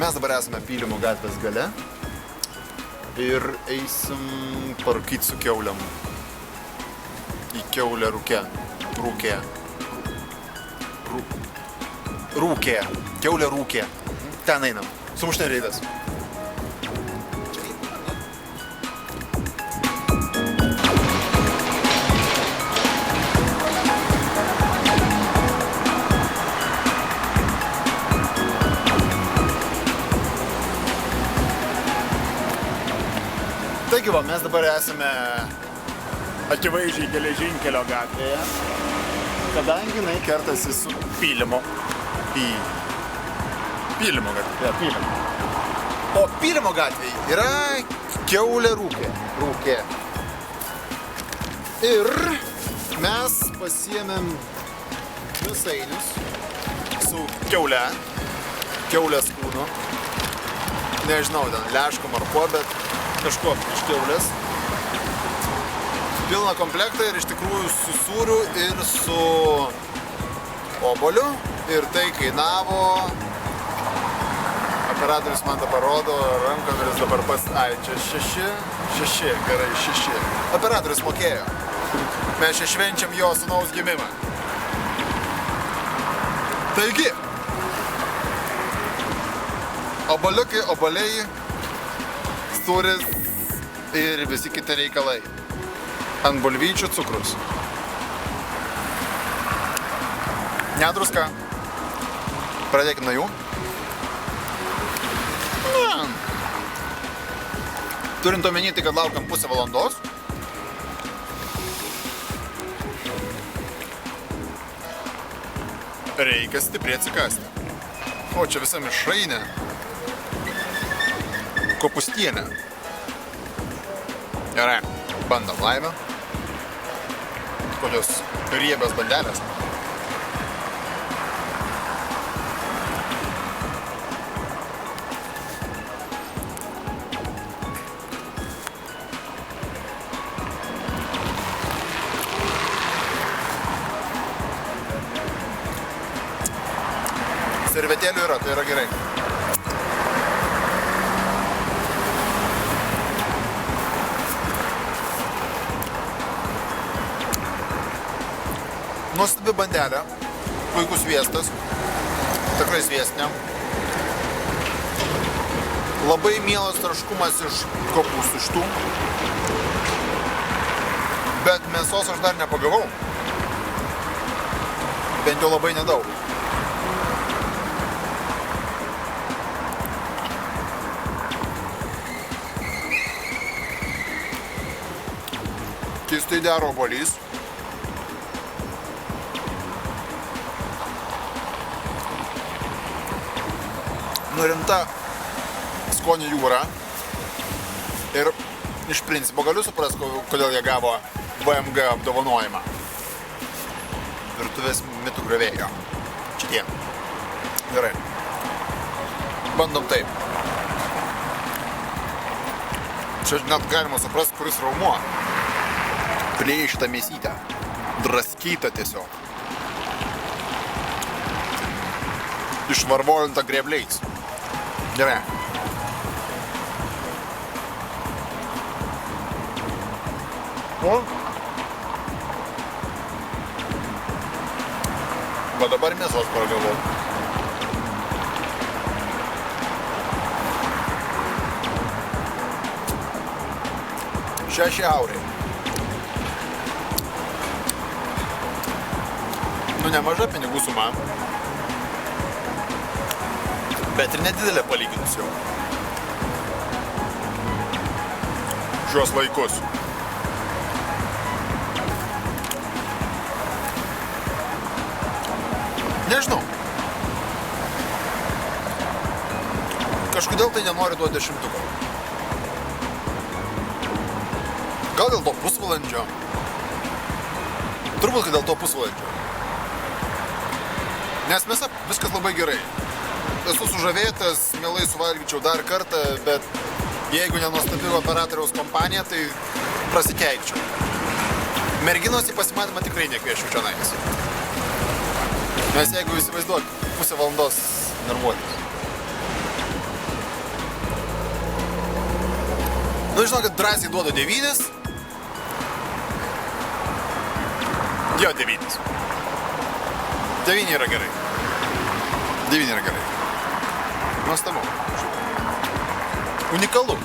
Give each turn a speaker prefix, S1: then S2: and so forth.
S1: Mes dabar esame Pylimo gatvės gale ir eisim parūkyti su kiauliam į kiaulę rūkę. Kiaulė rūkė. Ten einam. Sumuštinė reidas. Taigi va, mes dabar esame akivaizdžiai geležinkelio gatvėje, kadangi jinai kertasi su Pylimo gatvėje. Pylimo. O Pylimo gatvėje yra kiaulė rūkė. Ir mes pasiėmėm mėsainius su kiaulės kūnu. Nežinau, ten leškom ar ko, bet kažko iš kiaulės. Pilną komplektą ir iš tikrųjų su sūriu ir su oboliu. Ir tai kainavo, operatorius man tą parodo rankomis dabar pas, čia 6, gerai, 6. Operatorius mokėjo. Mes čia švenčiam jo sūnaus gimimą. Taigi, oboliai, sūris ir visi kiti reikalai. Ant bulvyčių cukrus. Nedruska. Pradėkime nuo jų. Turint omeny tai, kad laukiam pusę valandos. Reikia stipriai atsikasti. O čia visa mišrainė. Kopustienė. Gerai, bandom laimę. Kokios riebios bandelės. Servetėlių yra, tai yra gerai. Nuostabi bandelė, puikus sviestas, tikrai sviestinė. Labai mielas traškumas iš kopūstų. Bet mėsos aš dar nepagavau. Bent jau labai nedaug. Keistai dera obuolys. Nurimta skonio jūra. Ir iš principo galiu suprasti, kodėl jie gavo VMG apdovanojimą. Virtuvės mitų griovėjo. Čia tie. Gerai. Bandom taip. Čia net galima suprasti, kuris raumuo. Plėšyta mėsytę. Draskyta tiesiog. Išvarvolinta grėbliais. Gerai. O? Va dabar mėsos paragavau. €6. Nu, nemaža pinigų suma. Bet ir nedidelė palyginus jau. Šios laikus. Nežinau. Kažkodėl tai nenori duoti 10. Gal dėl to pusvalandžio? Turbūt, kad dėl to pusvalandžio. Nes mėsa viskas labai gerai. Esu sužavėtas, mielai suvalgyčiau dar kartą, bet jeigu nenuostabi operatoriaus kompanija, tai prasikeikčiau. Merginos į pasimatymą tikrai nekvieščiau čionais. Nes jeigu įsivaizduok pusę valandos nervuotis. Nu, žinokit, drąsiai duodu 9. Jo, 9. 9 yra gerai. 9 yra gerai. Nuostabu. Unikalu.